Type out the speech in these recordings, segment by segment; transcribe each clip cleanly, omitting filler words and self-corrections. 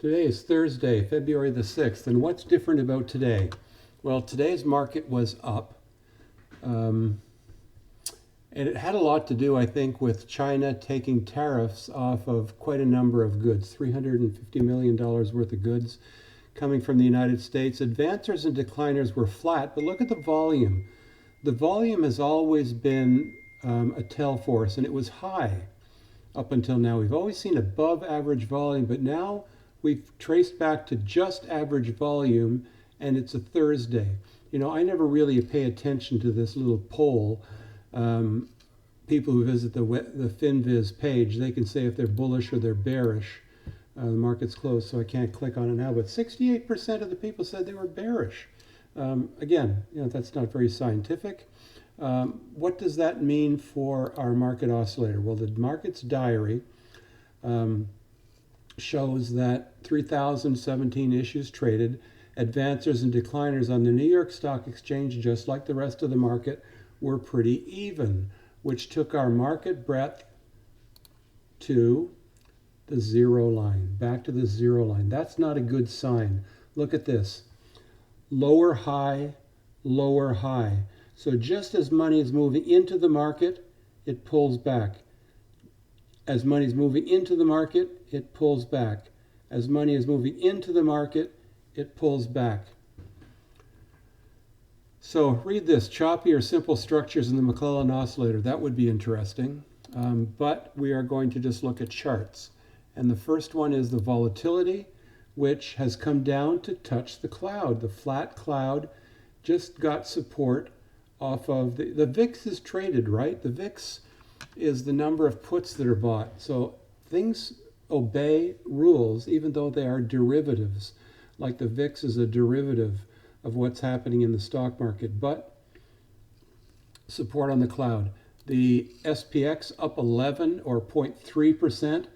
Today is Thursday, February the 6th, and what's different about today? Well, today's market was up, and it had a lot to do, I think, with China taking tariffs off of quite a number of goods, $350 million worth of goods coming from the United States. Advancers and decliners were flat, but look at the volume. The volume has always been a tell for us, and it was high up until now. We've always seen above average volume, but now we've traced back to just average volume, and it's a Thursday. You know, I never really pay attention to this little poll. People who visit the FinViz page, they can say if they're bullish or they're bearish. The market's closed, so I can't click on it now, but 68% of the people said they were bearish. Again, you know, that's not very scientific. What does that mean for our market oscillator? Well, the market's diary shows that 3,017 issues traded. Advancers and decliners on the New York Stock Exchange, just like the rest of the market, were pretty even, which took our market breadth to the zero line, back to the zero line. That's not a good sign. Look at this. Lower high, lower high. So just as money is moving into the market, it pulls back. As money is moving into the market, it pulls back. As money is moving into the market, it pulls back. So read this, choppy or simple structures in the McClellan oscillator. That would be interesting. But we are going to just look at charts. And the first one is the volatility, which has come down to touch the cloud. The flat cloud just got support off of the VIX is traded, right? The VIX is the number of puts that are bought. So things obey rules, even though they are derivatives. Like the VIX is a derivative of what's happening in the stock market, but support on the cloud. The SPX up 11 or 0.3%,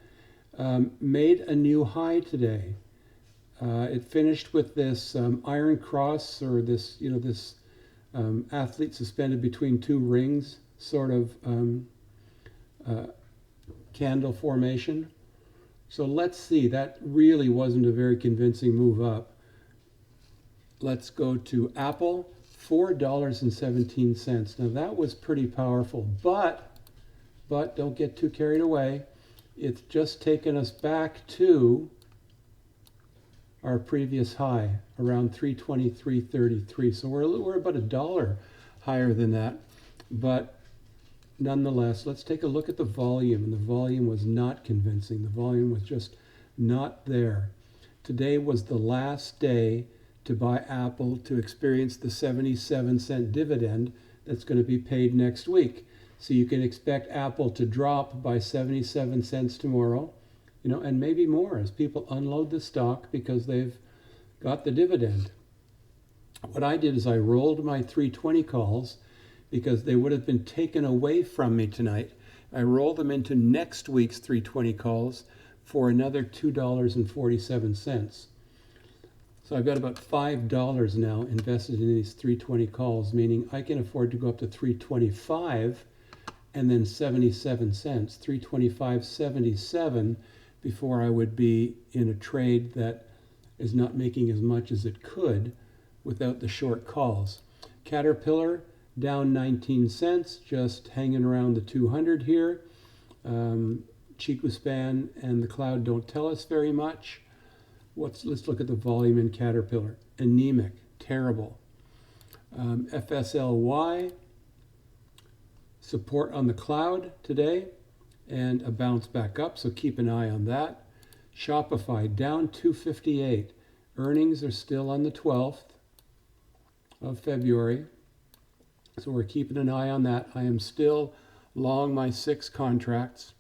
made a new high today. It finished with this iron cross, or this, you know, this athlete suspended between two rings sort of candle formation. So let's see, that really wasn't a very convincing move up. Let's go to Apple, $4.17. Now that was pretty powerful, but don't get too carried away. It's just taken us back to our previous high, around 323.33. So we're about $1 higher than that. But nonetheless, let's take a look at the volume. And the volume was not convincing. The volume was just not there. Today was the last day to buy Apple to experience the 77-cent dividend that's going to be paid next week. So you can expect Apple to drop by 77 cents tomorrow, you know, and maybe more as people unload the stock because they've got the dividend. What I did is I rolled my 320 calls because they would have been taken away from me tonight. I rolled them into next week's 320 calls for another $2.47. So I've got about $5 now invested in these 320 calls, meaning I can afford to go up to 325 and then 77 cents, 325.77, before I would be in a trade that is not making as much as it could without the short calls. Caterpillar down 19 cents, just hanging around the 200 here. Chikuspan and the cloud don't tell us very much. Let's look at the volume in Caterpillar. Anemic, terrible. FSLY, support on the cloud today and a bounce back up, so keep an eye on that. Shopify down 258. Earnings are still on the 12th of February, so we're keeping an eye on that. I am still long my 6 contracts.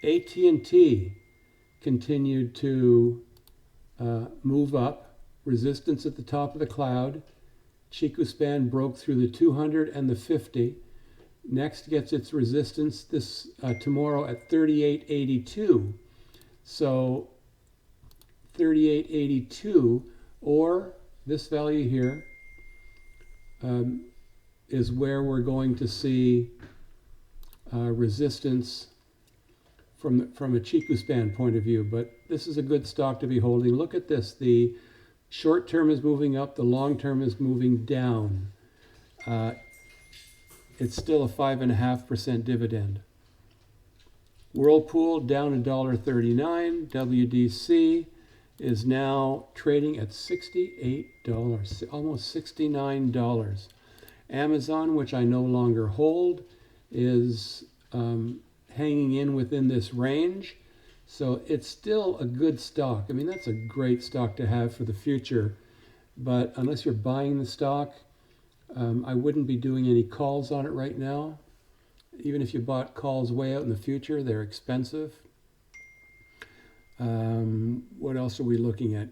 AT&T continued to move up. Resistance at the top of the cloud. Chikuspan broke through the 200 and the 50. Next gets its resistance this tomorrow at 38.82. So 38.82, or this value here, is where we're going to see resistance from a Chiku span point of view, but this is a good stock to be holding. Look at this. The short term is moving up. The long term is moving down. It's still a 5.5% dividend. Whirlpool down $1.39. WDC is now trading at $68, almost $69. Amazon, which I no longer hold, is hanging in within this range. So it's still a good stock. I mean, that's a great stock to have for the future. But unless you're buying the stock, I wouldn't be doing any calls on it right now. Even if you bought calls way out in the future, they're expensive. What else are we looking at?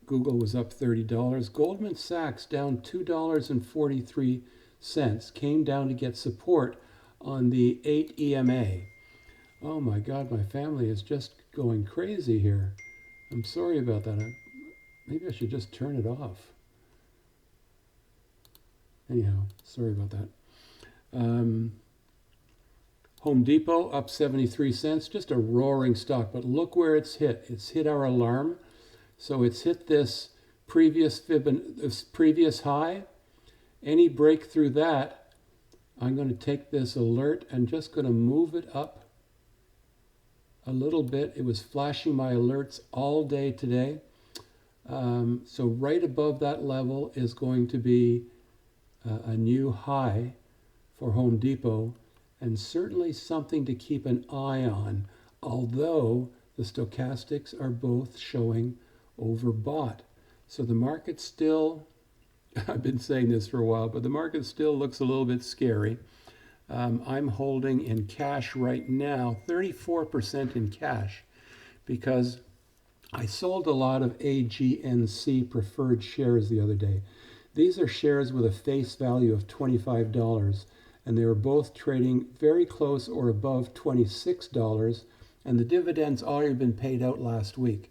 Google was up $30. Goldman Sachs down $2.43. Came down to get support on the 8 EMA. Oh my God, my family is just going crazy here. I'm sorry about that. Maybe I should just turn it off. Anyhow, sorry about that. Home Depot up 73 cents, just a roaring stock, but look where it's hit. It's hit our alarm. So it's hit this previous high. Any break through that, I'm going to take this alert and just going to move it up a little bit. It was flashing my alerts all day today. So right above that level is going to be a new high for Home Depot, and certainly something to keep an eye on, although the stochastics are both showing overbought. So the market still, I've been saying this for a while, but the market still looks a little bit scary. I'm holding in cash right now, 34% in cash, because I sold a lot of AGNC preferred shares the other day. These are shares with a face value of $25, and they were both trading very close or above $26, and the dividends already been paid out last week.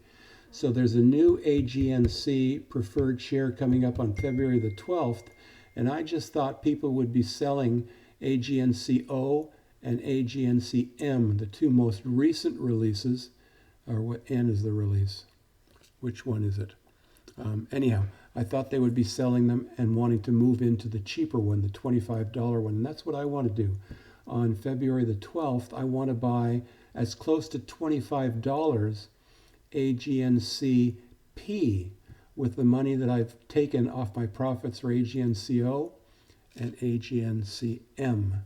So there's a new AGNC preferred share coming up on February the 12th, and I just thought people would be selling AGNCO and AGNCM, the two most recent releases. Or what N is the release? Which one is it? Anyhow, I thought they would be selling them and wanting to move into the cheaper one, the $25 one. And that's what I want to do. On February the 12th, I want to buy as close to $25 AGNCP with the money that I've taken off my profits for AGNCO and AGNCM.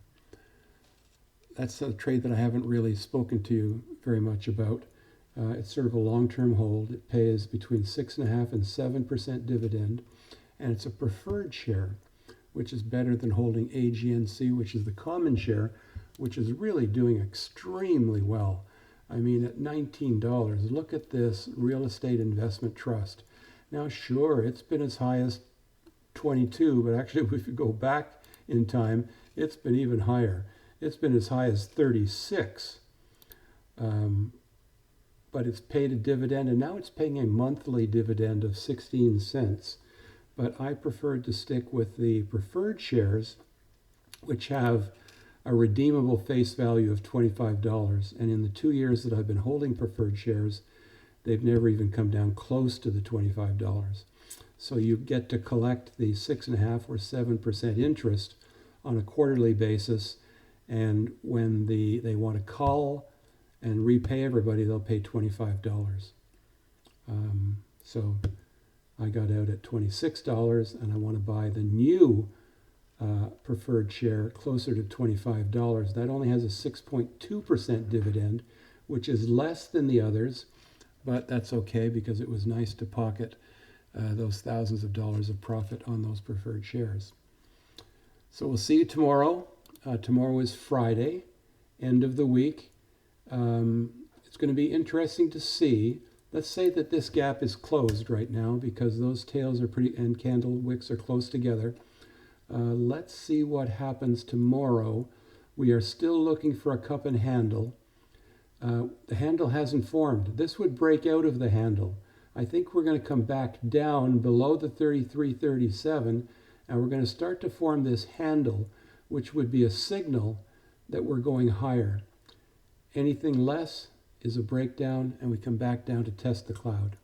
That's a trade that I haven't really spoken to you very much about. It's sort of a long-term hold. It pays between 6.5% and 7% dividend, and it's a preferred share, which is better than holding AGNC, which is the common share, which is really doing extremely well. I mean, at $19, look at this real estate investment trust. Now, sure, it's been as high as 22, but actually, if you go back in time, it's been even higher. It's been as high as 36. But it's paid a dividend, and now it's paying a monthly dividend of 16 cents. But I preferred to stick with the preferred shares, which have a redeemable face value of $25. And in the 2 years that I've been holding preferred shares, they've never even come down close to the $25. So you get to collect the 6.5% or 7% interest on a quarterly basis, and when they want to call and repay everybody, they'll pay $25. So I got out at $26, and I want to buy the new preferred share closer to $25. That only has a 6.2% dividend, which is less than the others, but that's okay because it was nice to pocket those thousands of dollars of profit on those preferred shares. So we'll see you tomorrow. Tomorrow is Friday, end of the week. It's going to be interesting to see. Let's say that this gap is closed right now because those tails are pretty, and candle wicks are close together. Let's see what happens tomorrow. We are still looking for a cup and handle. The handle hasn't formed. This would break out of the handle. I think we're going to come back down below the 33.37, and we're going to start to form this handle, which would be a signal that we're going higher. Anything less is a breakdown, and we come back down to test the cloud.